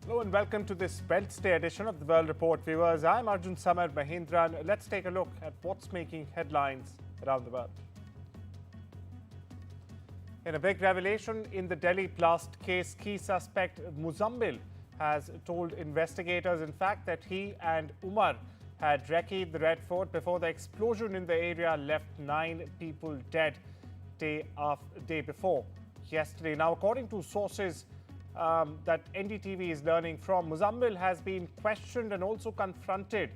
Hello and welcome to this Wednesday edition of the World Report. Viewers, I'm Arjun, Samar, Mahendran. Let's take a look at what's making headlines around the world. In a big revelation in the Delhi blast case, key suspect Muzammil has told investigators, in fact, that he and Umar had recce'd the Red Fort before the explosion in the area left 9 people dead day before yesterday. Now, according to sources that NDTV is learning from, Muzammil has been questioned and also confronted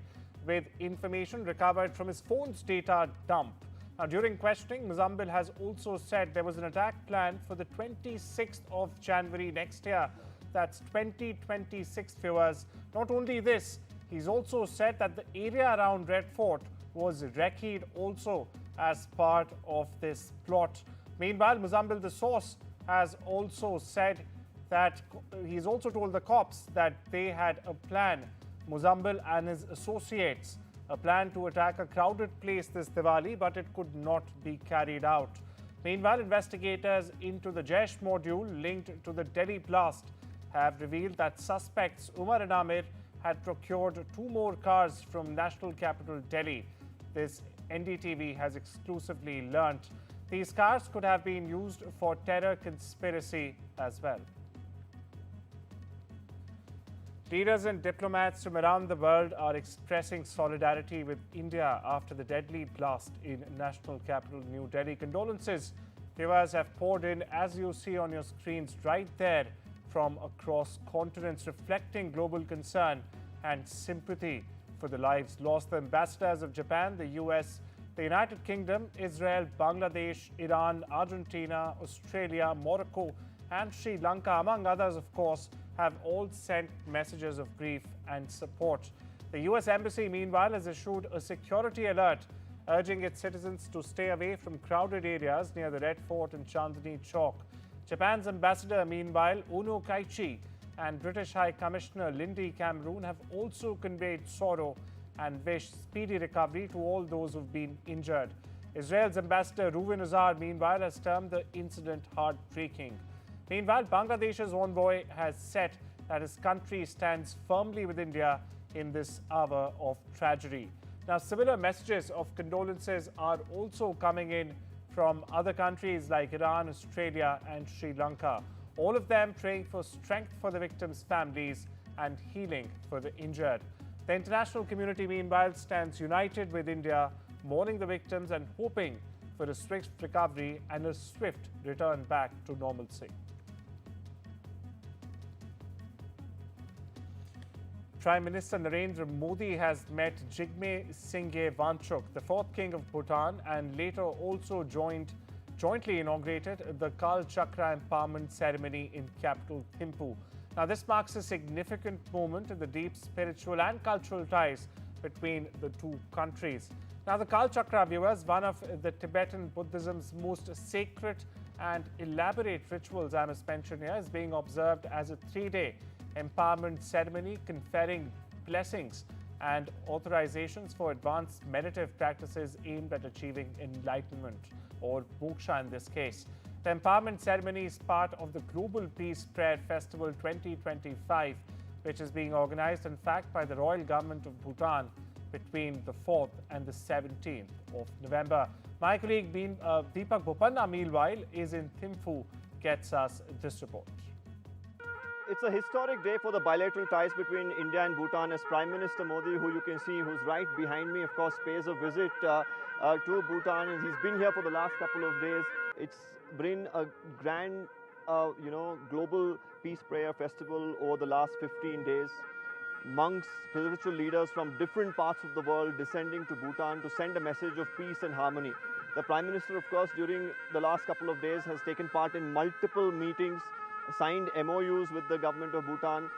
with information recovered from his phone's data dump. Now, during questioning, Muzammil has also said there was an attack planned for the 26th of January next year. That's 2026, viewers. Not only this, he's also said that the area around Red Fort was recce'd also as part of this plot. Meanwhile, Muzammil, the source, has also said that he's also told the cops that they had a plan, Muzammil and his associates, a plan to attack a crowded place this Diwali, but it could not be carried out. Meanwhile, investigators into the Jaish module linked to the Delhi blast have revealed that suspects Umar and Amir had procured 2 more cars from national capital Delhi. This NDTV has exclusively learnt. These cars could have been used for terror conspiracy as well. Leaders and diplomats from around the world are expressing solidarity with India after the deadly blast in national capital New Delhi. Condolences, viewers, have poured in, as you see on your screens right there, from across continents, reflecting global concern and sympathy for the lives lost. The ambassadors of Japan, the US, the United Kingdom, Israel, Bangladesh, Iran, Argentina, Australia, Morocco and Sri Lanka, among others, of course, have all sent messages of grief and support. The US Embassy, meanwhile, has issued a security alert urging its citizens to stay away from crowded areas near the Red Fort and Chandni Chowk. Japan's ambassador, meanwhile, Uno Kaichi, and British High Commissioner Lindy Cameron have also conveyed sorrow and wished speedy recovery to all those who've been injured. Israel's ambassador Reuven Azar, meanwhile, has termed the incident heartbreaking. Meanwhile, Bangladesh's envoy has said that his country stands firmly with India in this hour of tragedy. Now, similar messages of condolences are also coming in from other countries like Iran, Australia and Sri Lanka. All of them praying for strength for the victims' families and healing for the injured. The international community, meanwhile, stands united with India, mourning the victims and hoping for a swift recovery and a swift return back to normalcy. Prime Minister Narendra Modi has met Jigme Singye Wanchuk, the 4th king of Bhutan, and later also jointly inaugurated the Kal Chakra Empowerment Ceremony in capital Thimphu. Now, this marks a significant moment in the deep spiritual and cultural ties between the two countries. Now, the Kal Chakra, viewers, one of the Tibetan Buddhism's most sacred and elaborate rituals, I must mention here, is being observed as a 3-day empowerment ceremony conferring blessings and authorizations for advanced meditative practices aimed at achieving enlightenment, or moksha in this case. The empowerment ceremony is part of the Global Peace Prayer Festival 2025, which is being organized, in fact, by the Royal Government of Bhutan between the 4th and the 17th of November. My colleague Deepak Bopanna, meanwhile, is in Thimphu, gets us this report. It's a historic day for the bilateral ties between India and Bhutan, as Prime Minister Modi, who you can see, who's right behind me, of course, pays a visit to Bhutan, and he's been here for the last couple of days. It's been a grand, global peace prayer festival over the last 15 days. Monks, spiritual leaders from different parts of the world descending to Bhutan to send a message of peace and harmony. The Prime Minister, of course, during the last couple of days has taken part in multiple meetings, signed MOUs with the government of Bhutan,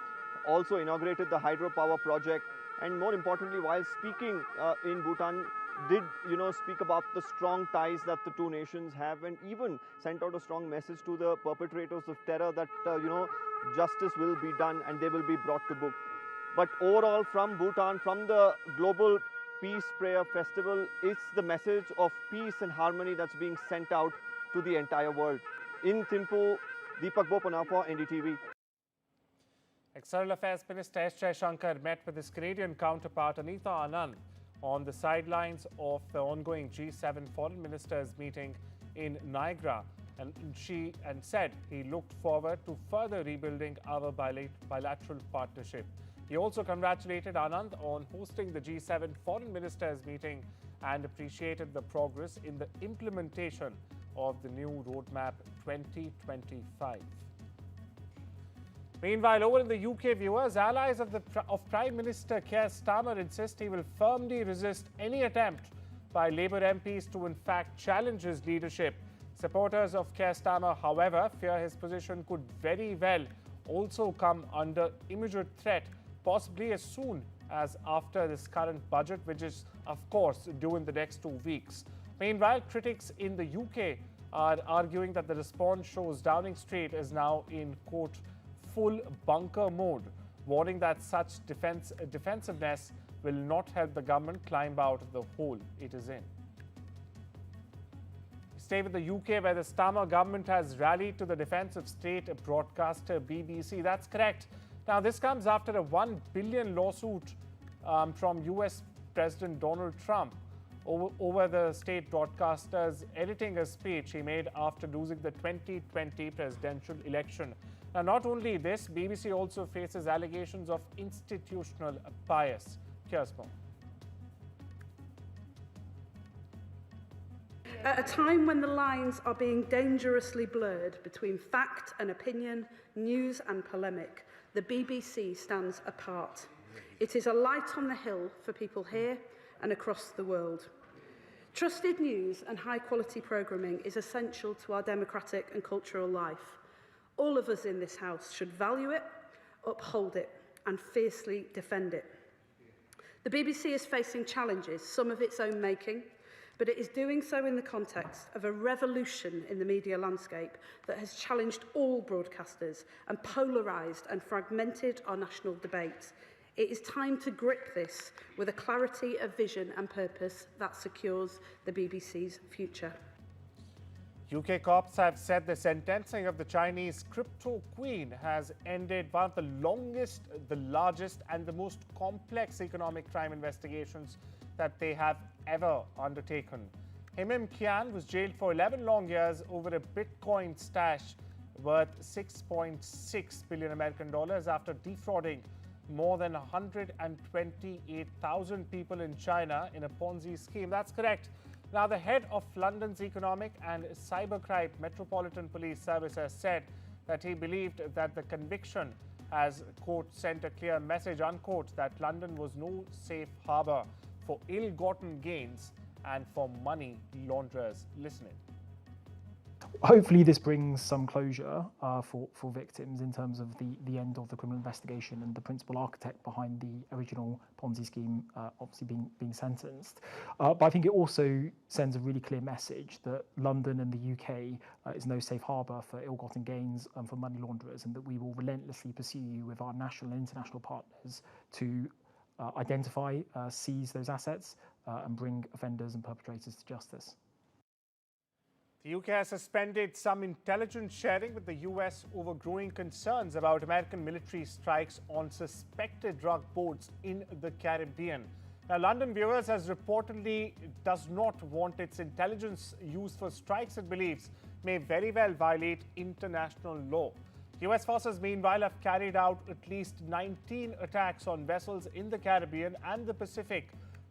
also inaugurated the hydropower project, and more importantly, while speaking in Bhutan, did speak about the strong ties that the two nations have, and even sent out a strong message to the perpetrators of terror that justice will be done and they will be brought to book. But overall, from Bhutan, from the Global Peace Prayer Festival, it's the message of peace and harmony that's being sent out to the entire world. In Thimphu, Deepak Bopanna for NDTV. External Affairs Minister Jaishankar met with his Canadian counterpart Anita Anand on the sidelines of the ongoing G7 foreign ministers meeting in Niagara, and said he looked forward to further rebuilding our bilateral partnership. He also congratulated Anand on hosting the G7 foreign ministers meeting and appreciated the progress in the implementation of the new roadmap 2025. Meanwhile, over in the UK, viewers, allies of Prime Minister Keir Starmer insist he will firmly resist any attempt by Labour MPs to in fact challenge his leadership. Supporters of Keir Starmer, however, fear his position could very well also come under immediate threat, possibly as soon as after this current budget, which is, of course, due in the next 2 weeks. Meanwhile, critics in the UK are arguing that the response shows Downing Street is now in, quote, full bunker mode, warning that such defensiveness will not help the government climb out of the hole it is in. Stay with the UK, where the Starmer government has rallied to the defense of state broadcaster BBC. That's correct. Now, this comes after a $1 billion lawsuit from US President Donald Trump over the state broadcaster's editing a speech he made after losing the 2020 presidential election. Now, not only this, BBC also faces allegations of institutional bias. Here's more. At a time when the lines are being dangerously blurred between fact and opinion, news and polemic, the BBC stands apart. It is a light on the hill for people here and across the world. Trusted news and high-quality programming is essential to our democratic and cultural life. All of us in this House should value it, uphold it, and fiercely defend it. The BBC is facing challenges, some of its own making, but it is doing so in the context of a revolution in the media landscape that has challenged all broadcasters and polarised and fragmented our national debate. It is time to grip this with a clarity of vision and purpose that secures the BBC's future. UK cops have said the sentencing of the Chinese crypto queen has ended one of the longest, the largest and the most complex economic crime investigations that they have ever undertaken. Himim Kian was jailed for 11 long years over a Bitcoin stash worth 6.6 billion American dollars after defrauding more than 128,000 people in China in a Ponzi scheme. That's correct. Now, the head of London's Economic and Cybercrime Metropolitan Police Service has said that he believed that the conviction has, quote, sent a clear message, unquote, that London was no safe harbour for ill-gotten gains and for money launderers. Listen in. Hopefully this brings some closure for victims in terms of the end of the criminal investigation and the principal architect behind the original Ponzi scheme obviously being sentenced. But I think it also sends a really clear message that London and the UK is no safe harbour for ill-gotten gains and for money launderers, and that we will relentlessly pursue with our national and international partners to identify, seize those assets and bring offenders and perpetrators to justice. The UK has suspended some intelligence sharing with the US over growing concerns about American military strikes on suspected drug boats in the Caribbean. Now, London viewers has reportedly does not want its intelligence used for strikes it believes may very well violate international law. US forces, meanwhile, have carried out at least 19 attacks on vessels in the Caribbean and the Pacific,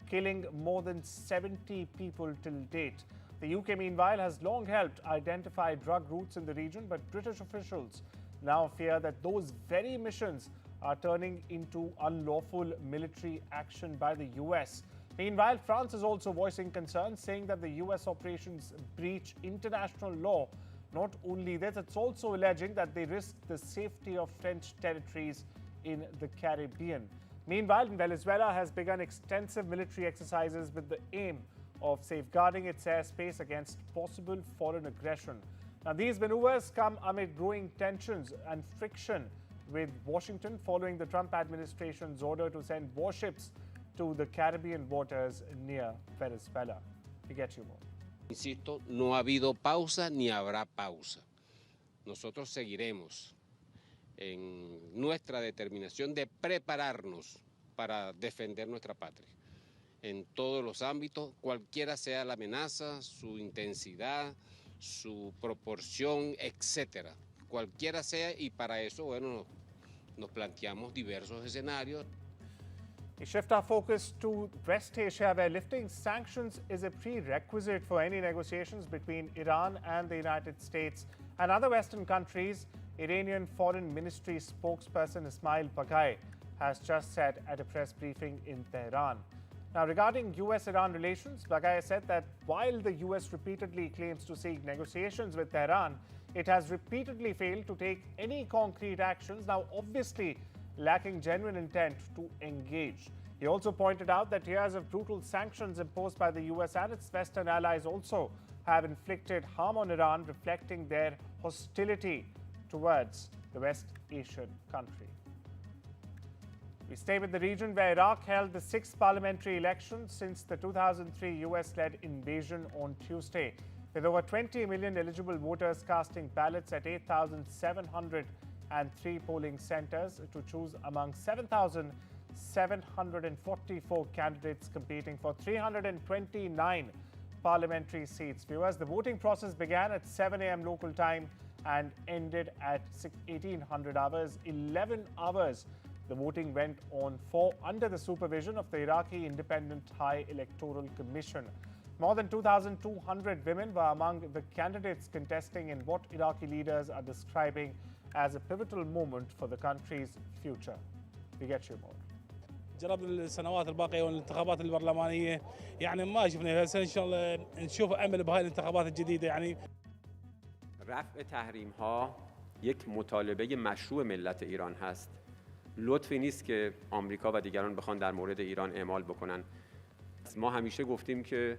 killing more than 70 people till date. The UK, meanwhile, has long helped identify drug routes in the region, but British officials now fear that those very missions are turning into unlawful military action by the US. Meanwhile, France is also voicing concerns, saying that the US operations breach international law. Not only this, it's also alleging that they risk the safety of French territories in the Caribbean. Meanwhile, Venezuela has begun extensive military exercises with the aim of safeguarding its airspace against possible foreign aggression. Now, these maneuvers come amid growing tensions and friction with Washington following the Trump administration's order to send warships to the Caribbean waters near Venezuela. We get you more. Insisto, no ha habido pausa ni habrá pausa. Nosotros seguiremos en nuestra determinación de prepararnos para defender nuestra patria en todos los ámbitos, cualquiera sea la amenaza, su intensidad, su proporción, etcétera. Cualquiera sea, y para eso, bueno, nos planteamos diversos escenarios. We shift our focus to West Asia, where lifting sanctions is a prerequisite for any negotiations between Iran and the United States and other Western countries. Iranian Foreign Ministry spokesperson Ismail Baghai has just said at a press briefing in Tehran. Now, regarding US-Iran relations, Baghai said that while the US repeatedly claims to seek negotiations with Tehran, it has repeatedly failed to take any concrete actions, now obviously lacking genuine intent to engage. He also pointed out that years of brutal sanctions imposed by the US and its Western allies also have inflicted harm on Iran, reflecting their hostility towards the West Asian country. We stay with the region, where Iraq held the 6th parliamentary election since the 2003 US-led invasion on Tuesday, with over 20 million eligible voters casting ballots at 8,703 polling centers to choose among 7,744 candidates competing for 329 parliamentary seats. Viewers, the voting process began at 7 a.m. local time and ended at 1800 hours. 11 hours the voting went on for under the supervision of the Iraqi Independent High Electoral Commission. More than 2,200 women were among the candidates contesting in what Iraqi leaders are describing as a pivotal moment for the country's future. We get you more. جربنا السنوات الباقيه والانتخابات البرلمانيه يعني ما شفنا هسه ان شاء الله نشوف امل بهاي الانتخابات الجديده يعني رفع تحریم ها یک مطالبه مشروع ملت ایران هست. لطفی نیست که آمریکا و دیگران بخوان در مورد ایران اعمال بکنن. ما همیشه گفتیم که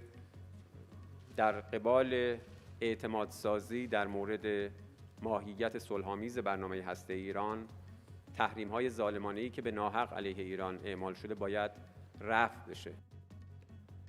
در قبال اعتماد سازی در مورد ماهیت صلح‌آمیز برنامه هسته ایران، تحریم های ظالمانه‌ای که به ناحق علیه ایران اعمال شده باید رفع بشه.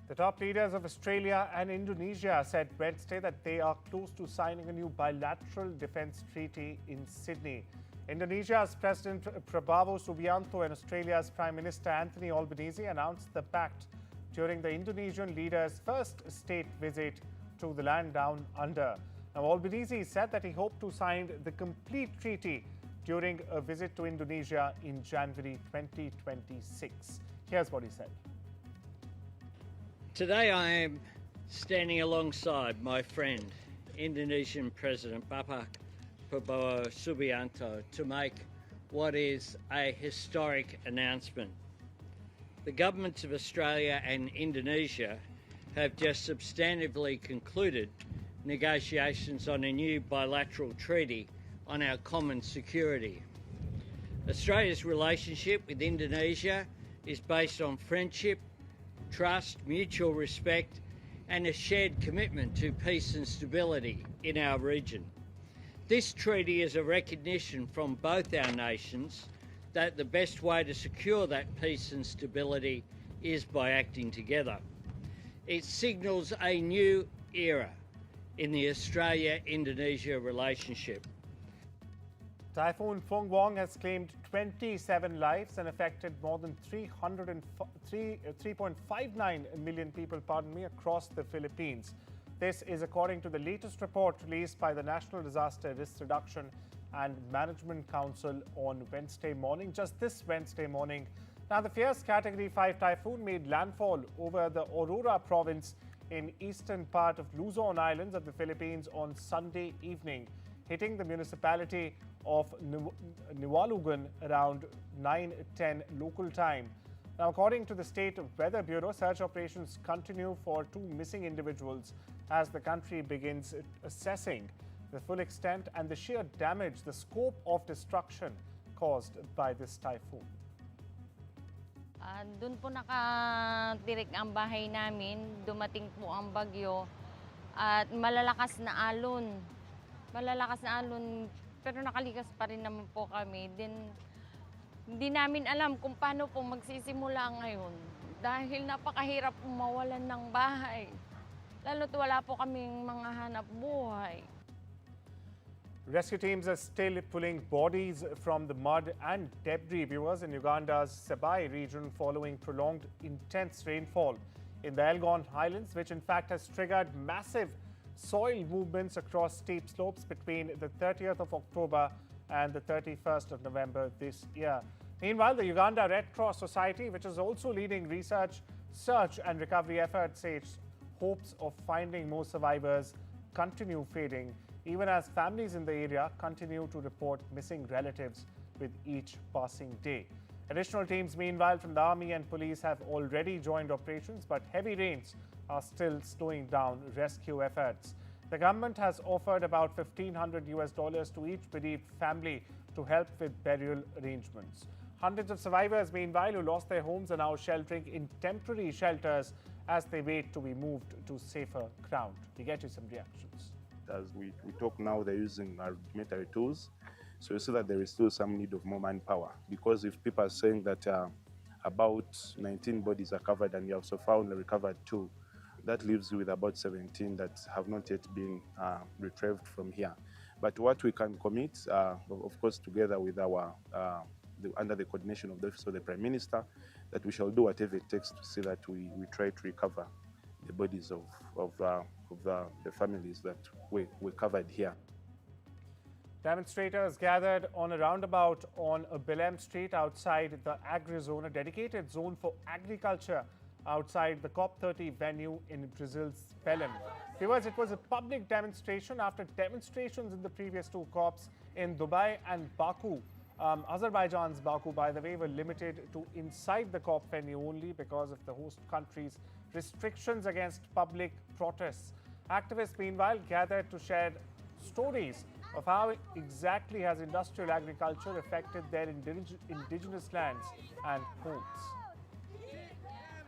The top leaders of Australia and Indonesia said Wednesday that they are close to signing a new bilateral defense treaty in Sydney. Indonesia's President Prabowo Subianto and Australia's Prime Minister Anthony Albanese announced the pact during the Indonesian leader's first state visit to the land down under. Now, Albanese said that he hoped to sign the complete treaty during a visit to Indonesia in January 2026. Here's what he said. Today I am standing alongside my friend, Indonesian President Bapak Prabowo Subianto, to make what is a historic announcement. The governments of Australia and Indonesia have just substantively concluded negotiations on a new bilateral treaty on our common security. Australia's relationship with Indonesia is based on friendship, trust, mutual respect, and a shared commitment to peace and stability in our region. This treaty is a recognition from both our nations that the best way to secure that peace and stability is by acting together. It signals a new era in the Australia-Indonesia relationship. Typhoon Fungwong has claimed 27 lives and affected more than 3.59 million people, across the Philippines. This is according to the latest report released by the National Disaster Risk Reduction and Management Council on Wednesday morning, just this Wednesday morning. Now, the fierce Category 5 typhoon made landfall over the Aurora province in eastern part of Luzon Islands of the Philippines on Sunday evening, hitting the municipality of Niwalugan around 9:10 local time. Now, according to the State Weather Bureau, search operations continue for 2 missing individuals as the country begins assessing the full extent and the sheer damage, the scope of destruction caused by this typhoon. Doon po nakatirik ang bahay namin, dumating po ang bagyo at malalakas na alon. Pero nakalikas pa rin naman po kami. Hindi namin alam kung paano po magsisimula ngayon dahil napakahirap po mawalan ng bahay. Lalo't wala po kaming mga hanap buhay. Rescue teams are still pulling bodies from the mud and debris, viewers, in Uganda's Sabai region following prolonged intense rainfall in the Elgon Highlands, which in fact has triggered massive soil movements across steep slopes between the 30th of October and the 31st of November this year. Meanwhile, the Uganda Red Cross Society, which is also leading research, search and recovery efforts, says hopes of finding more survivors continue fading, even as families in the area continue to report missing relatives with each passing day. Additional teams, meanwhile, from the army and police have already joined operations, but heavy rains are still slowing down rescue efforts. The government has offered about $1,500 to each bereaved family to help with burial arrangements. Hundreds of survivors, meanwhile, who lost their homes are now sheltering in temporary shelters as they wait to be moved to safer ground. We get you some reactions. As we talk now, they're using rudimentary tools. So you see that there is still some need of more manpower, because if people are saying that about 19 bodies are covered and you have so far only recovered 2, that leaves you with about 17 that have not yet been retrieved from here. But what we can commit, of course, together with our under the coordination of the Office of the Prime Minister, that we shall do whatever it takes to see that we try to recover the bodies of the families that we covered here. Demonstrators gathered on a roundabout on Bilem Street outside the Agri-Zone, a dedicated zone for agriculture outside the COP30 venue in Brazil's Belém. Viewers, it was a public demonstration after demonstrations in the previous 2 COPs in Dubai and Baku. Azerbaijan's Baku, by the way, were limited to inside the COP venue only because of the host country's restrictions against public protests. Activists, meanwhile, gathered to share stories of how exactly has industrial agriculture affected their indigenous lands and homes.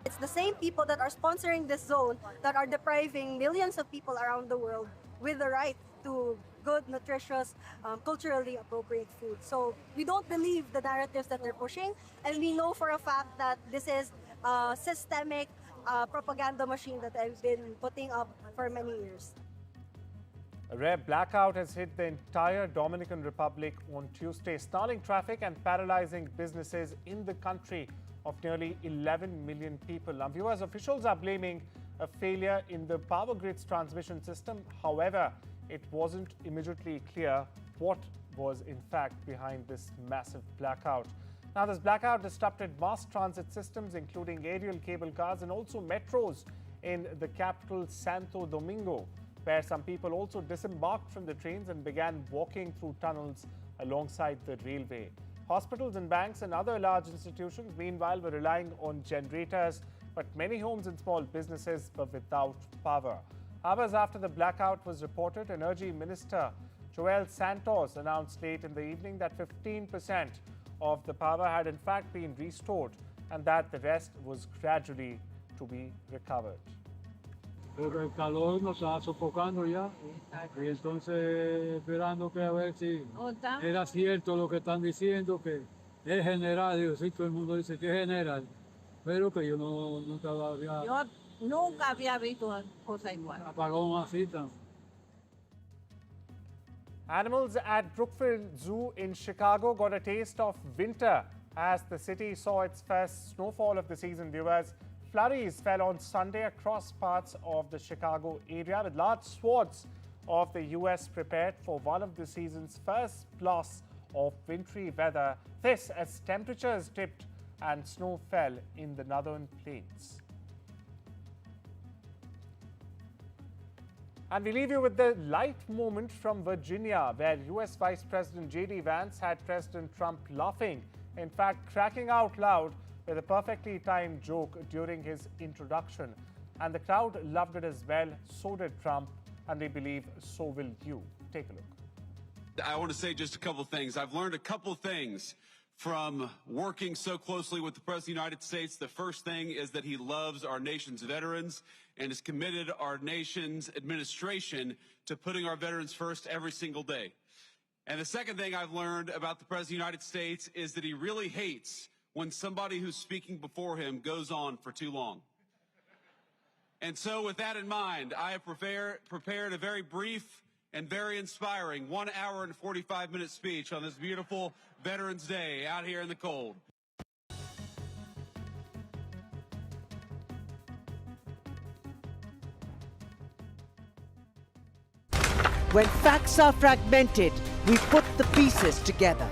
It's the same people that are sponsoring this zone that are depriving millions of people around the world with the right to good, nutritious, culturally appropriate food. So we don't believe the narratives that they're pushing, and we know for a fact that this is a systemic propaganda machine that I've been putting up for many years. A rare blackout has hit the entire Dominican Republic on Tuesday, stalling traffic and paralyzing businesses in the country of nearly 11 million people. Now, viewers, officials are blaming a failure in the power grid's transmission system. However, it wasn't immediately clear what was in fact behind this massive blackout. Now, this blackout disrupted mass transit systems, including aerial cable cars and also metros in the capital Santo Domingo, where some people also disembarked from the trains and began walking through tunnels alongside the railway. Hospitals and banks and other large institutions, meanwhile, were relying on generators, but many homes and small businesses were without power. Hours after the blackout was reported, Energy Minister Joel Santos announced late in the evening that 15% of the power had in fact been restored and that the rest was gradually to be recovered. Pero el calor nos está sofocando ya, y entonces esperando que a ver si era cierto lo que están diciendo, que es general. Digo, sí, todo el mundo dice que es general, pero que yo nunca había... Yo nunca había visto cosa igual. Apagón así tan... Animals at Brookfield Zoo in Chicago got a taste of winter as the city saw its first snowfall of the season, viewers. Flurries fell on Sunday across parts of the Chicago area, with large swaths of the U.S. prepared for one of the season's first blasts of wintry weather. This as temperatures dipped and snow fell in the northern plains. And we leave you with the light moment from Virginia, where U.S. Vice President J.D. Vance had President Trump laughing, in fact cracking out loud with a perfectly timed joke during his introduction. And the crowd loved it as well, so did Trump, and they believe so will you. Take a look. I want to say just a couple things. I've learned a couple things from working so closely with the President of the United States. The first thing is that he loves our nation's veterans and has committed our nation's administration to putting our veterans first every single day. And the second thing I've learned about the President of the United States is that he really hates when somebody who's speaking before him goes on for too long. And so with that in mind, I have prepared a very brief and very inspiring 1 hour and 45-minute speech on this beautiful Veterans Day out here in the cold. When facts are fragmented, we put the pieces together.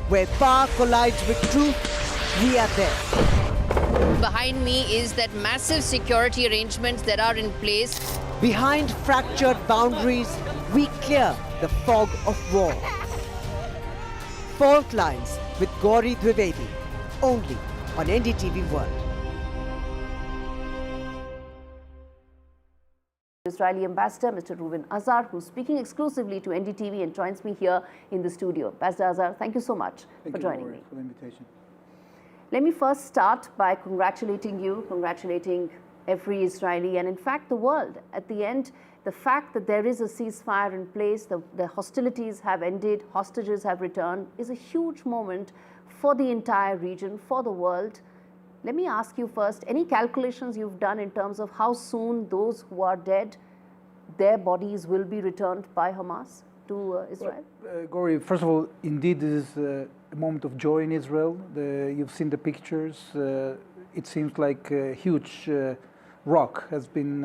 Where power collides with truth, we are there. Behind me is that massive security arrangements that are in place. Behind fractured boundaries, we clear the fog of war. Fault Lines with Gauri Dwivedi, only on NDTV World. Israeli Ambassador Mr. Reuven Azar, who's speaking exclusively to NDTV and joins me here in the studio. Ambassador Azar, thank you so much for joining me. For the invitation. Let me first start by congratulating you, congratulating every Israeli and in fact the world. At the end, the fact that there is a ceasefire in place, the hostilities have ended, hostages have returned, is a huge moment for the entire region, for the world. Let me ask you first, any calculations you've done in terms of how soon those who are dead, their bodies will be returned by Hamas to Israel? Well, Gauri, first of all, indeed this is a moment of joy in Israel. You've seen the pictures. It seems like a huge rock has been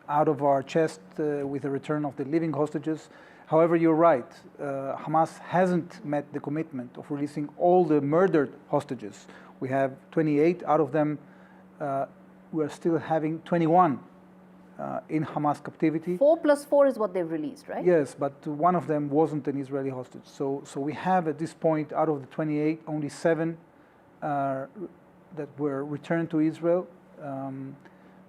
out of our chest with the return of the living hostages. However, you're right. Hamas hasn't met the commitment of releasing all the murdered hostages. We have 28. Out of them, we're still having 21 in Hamas captivity. 4 plus 4 is what they've released, right? Yes, but one of them wasn't an Israeli hostage. So we have at this point, out of the 28, only 7 that were returned to Israel.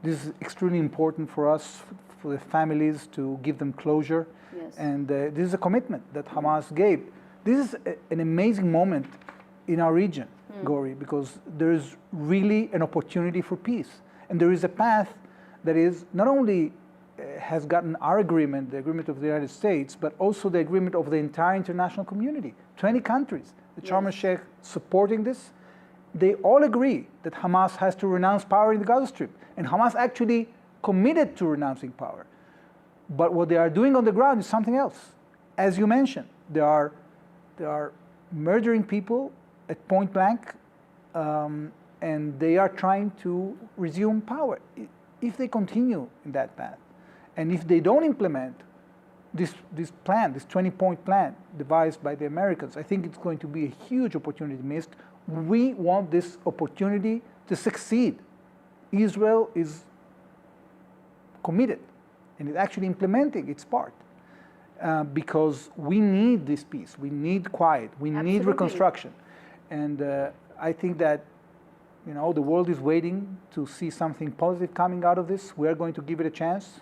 This is extremely important for us, for the families, to give them closure. Yes. And this is a commitment that Hamas gave. This is an amazing moment in our region, Gauri, because there is really an opportunity for peace. And there is a path that is not only has gotten our agreement, the agreement of the United States, but also the agreement of the entire international community. 20 countries, the Sharm el-Sheikh supporting this. They all agree that Hamas has to renounce power in the Gaza Strip. And Hamas actually committed to renouncing power. But what they are doing on the ground is something else. As you mentioned, they are murdering people at point blank, and they are trying to resume power. If they continue in that path, and if they don't implement this plan, this 20-point plan devised by the Americans, I think it's going to be a huge opportunity missed. We want this opportunity to succeed. Israel is committed and is actually implementing its part because we need this peace, we need quiet, we need reconstruction. And I think that the world is waiting to see something positive coming out of this. We are going to give it a chance.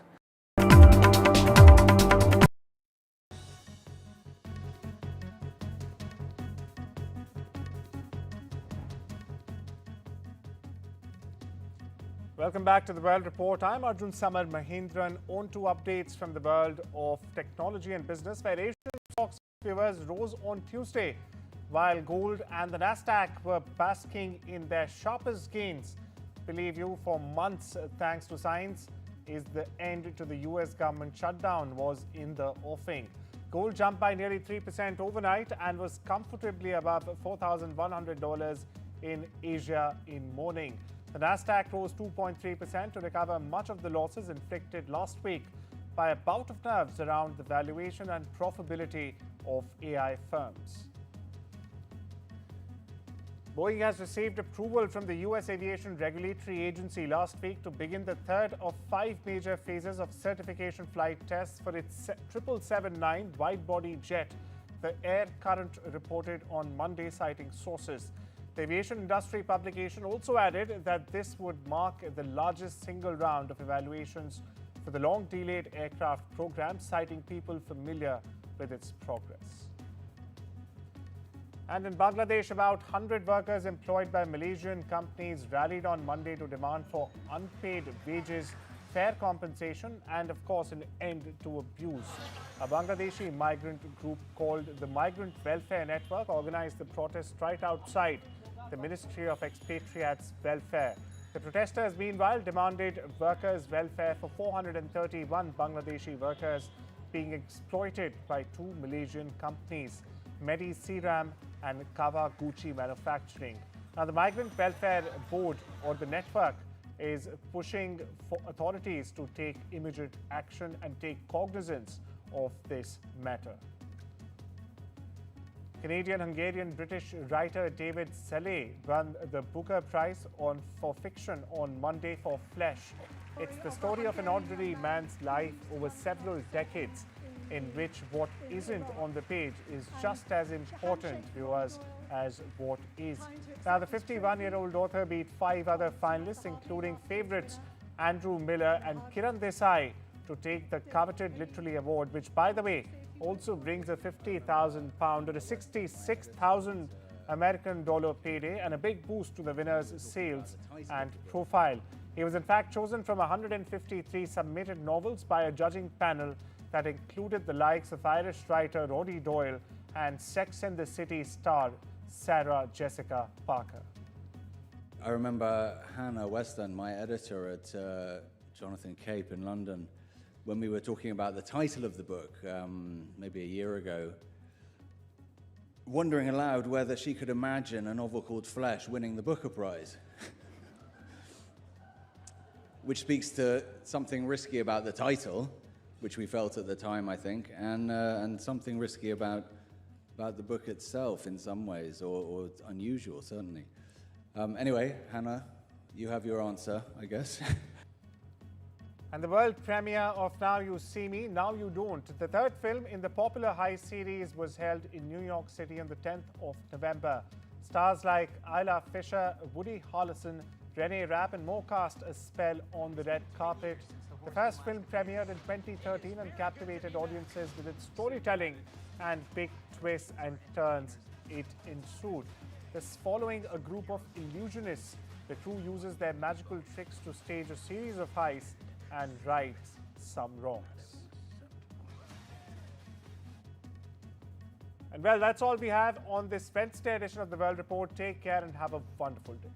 Welcome back to the World Report. I'm Arjun, Samar, Mahendran. On to updates from the world of technology and business, where Asian stocks rose on Tuesday, while gold and the Nasdaq were basking in their sharpest gains. Believe you, for months, thanks to signs, is the end to the US government shutdown was in the offing. Gold jumped by nearly 3% overnight and was comfortably above $4,100 in Asia in morning. The Nasdaq rose 2.3% to recover much of the losses inflicted last week by a bout of nerves around the valuation and profitability of AI firms. Boeing has received approval from the U.S. Aviation Regulatory Agency last week to begin the third of 5 major phases of certification flight tests for its 777-9 wide-body jet, the Air Current reported on Monday, citing sources. The aviation industry publication also added that this would mark the largest single round of evaluations for the long-delayed aircraft program, citing people familiar with its progress. And in Bangladesh, about 100 workers employed by Malaysian companies rallied on Monday to demand for unpaid wages, fair compensation, and of course an end to abuse. A Bangladeshi migrant group called the Migrant Welfare Network organized the protest right outside the Ministry of Expatriates Welfare. The protesters, meanwhile, demanded workers' welfare for 431 Bangladeshi workers being exploited by two Malaysian companies, Medi Seram and Kawaguchi Manufacturing. Now, the Migrant Welfare Board, or the network, is pushing for authorities to take immediate action and take cognizance of this matter. Canadian-Hungarian-British writer David Saleh won the Booker Prize for fiction on Monday for Flesh. It's the story of an ordinary man's life over several decades, in which what isn't on the page is just as important, viewers, as what is. Now, the 51-year-old author beat 5 other finalists, including favourites Andrew Miller and Kiran Desai, to take the coveted Literary Award, which, by the way, also brings a £50,000 or a 66,000 American dollar payday and a big boost to the winner's sales and profile. He was in fact chosen from 153 submitted novels by a judging panel that included the likes of Irish writer Roddy Doyle and Sex and the City star Sarah Jessica Parker. I remember Hannah Weston, my editor at Jonathan Cape in London, when we were talking about the title of the book, maybe a year ago, wondering aloud whether she could imagine a novel called Flesh winning the Booker Prize. Which speaks to something risky about the title, which we felt at the time, I think, and something risky about the book itself in some ways, or unusual, certainly. Anyway, Hannah, you have your answer, I guess. And the world premiere of Now You See Me, Now You Don't. The third film in the popular High series was held in New York City on the 10th of November. Stars like Isla Fisher, Woody Harrelson, Renee Rapp and more cast a spell on the red carpet. The first film premiered in 2013 and captivated audiences with its storytelling and big twists and turns it ensued. This following a group of illusionists, the crew uses their magical tricks to stage a series of heists and rights some wrongs. And well, that's all we have on this Wednesday edition of the World Report. Take care and have a wonderful day.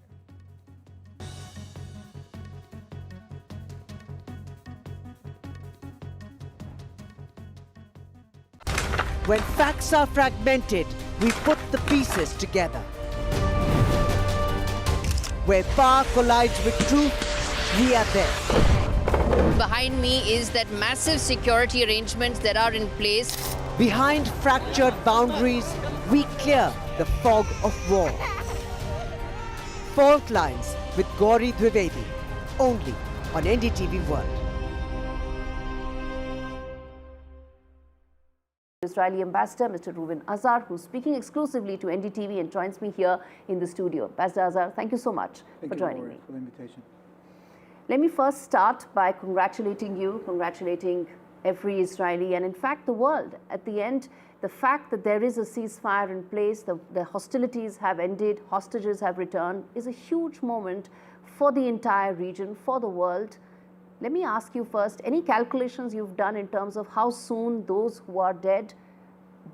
When facts are fragmented, we put the pieces together. Where power collides with truth, we are there. Behind me is that massive security arrangements that are in place. Behind fractured boundaries, we clear the fog of war. Fault Lines with Gauri Dwivedi, only on NDTV World. Israeli Ambassador, Mr. Reuven Azar, who's speaking exclusively to NDTV and joins me here in the studio. Ambassador Azar, thank you so much for joining me. Thank you for the invitation. Let me first start by congratulating you, congratulating every Israeli and in fact the world. At the end, the fact that there is a ceasefire in place, the hostilities have ended, hostages have returned, is a huge moment for the entire region, for the world. Let me ask you first, any calculations you've done in terms of how soon those who are dead,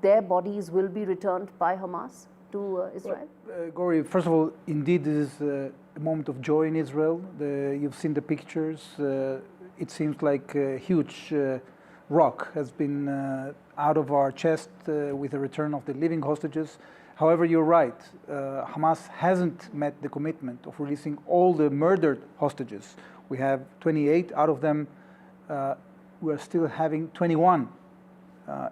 their bodies will be returned by Hamas to Israel? Well, Gauri, first of all, indeed this is a moment of joy in Israel. You've seen the pictures. It seems like a huge rock has been out of our chest with the return of the living hostages. However, you're right. Hamas hasn't met the commitment of releasing all the murdered hostages. We have 28. Out of them, we're still having 21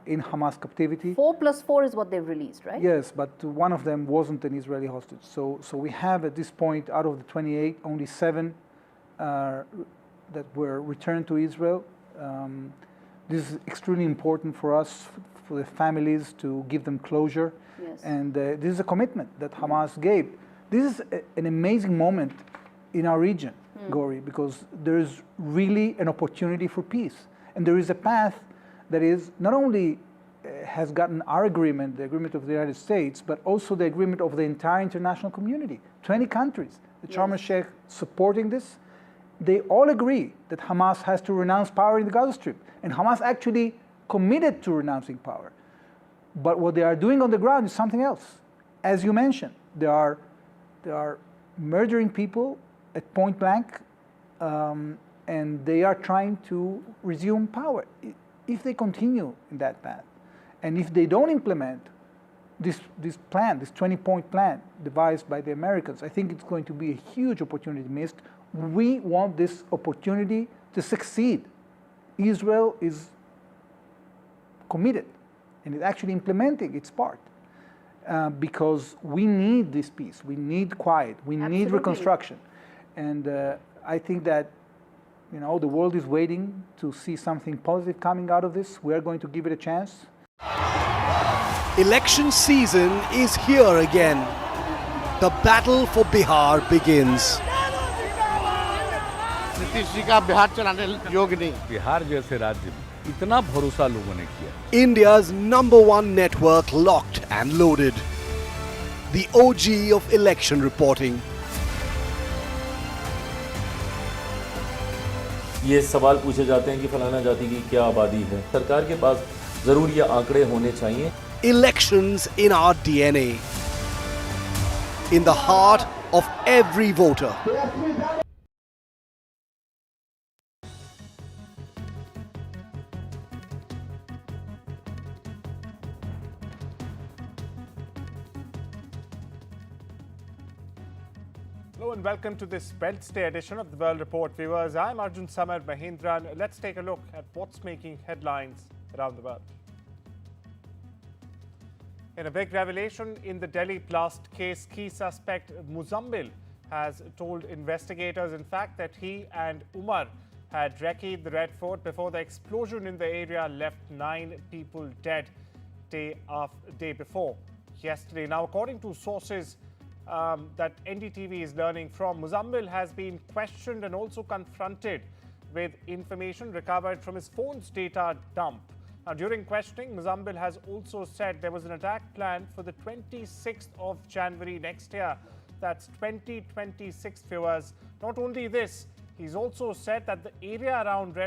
in Hamas captivity. 4 plus 4 is what they've released, right? Yes, but one of them wasn't an Israeli hostage. So we have at this point, out of the 28, only 7 that were returned to Israel. This is extremely important for us, for the families, to give them closure. Yes. And this is a commitment that Hamas gave. This is an amazing moment in our region, Gauri, because there is really an opportunity for peace. And there is a path that is not only has gotten our agreement, the agreement of the United States, but also the agreement of the entire international community. 20 countries, the Sharm el-Sheikh supporting this. They all agree that Hamas has to renounce power in the Gaza Strip. And Hamas actually committed to renouncing power. But what they are doing on the ground is something else. As you mentioned, they are murdering people at point blank, and they are trying to resume power. If they continue in that path, and if they don't implement this plan, this 20-point plan devised by the Americans, I think it's going to be a huge opportunity missed. We want this opportunity to succeed. Israel is committed and is actually implementing its part because we need this peace, we need quiet, we need reconstruction. And I think that the world is waiting to see something positive coming out of this. We are going to give it a chance. Election season is here again. The battle for Bihar begins. Nitish ji का बिहार चलाने योग्य नहीं। बिहार जैसे राज्य में इतना भरोसा लोगों ने किया। India's #1 network locked and loaded. The OG of election reporting. ये सवाल पूछे जाते हैं कि फलाना जाति की क्या आबादी है। सरकार के पास जरूर ये आंकड़े होने चाहिए। Elections in our DNA. In the heart of every voter. Hello and welcome to this Wednesday edition of the World Report. Viewers, I'm Arjun, Samar, Mahendran. Let's take a look at what's making headlines around the world. In a big revelation in the Delhi blast case, key suspect Muzammil has told investigators, in fact, that he and Umar had recce'd the Red Fort before the explosion in the area left 9 people dead day before yesterday. Now, according to sources that NDTV is learning from, Muzammil has been questioned and also confronted with information recovered from his phone's data dump. Now, during questioning, Muzammil has also said there was an attack planned for the 26th of January next year. That's 2026, viewers. Not only this, he's also said that the area around Red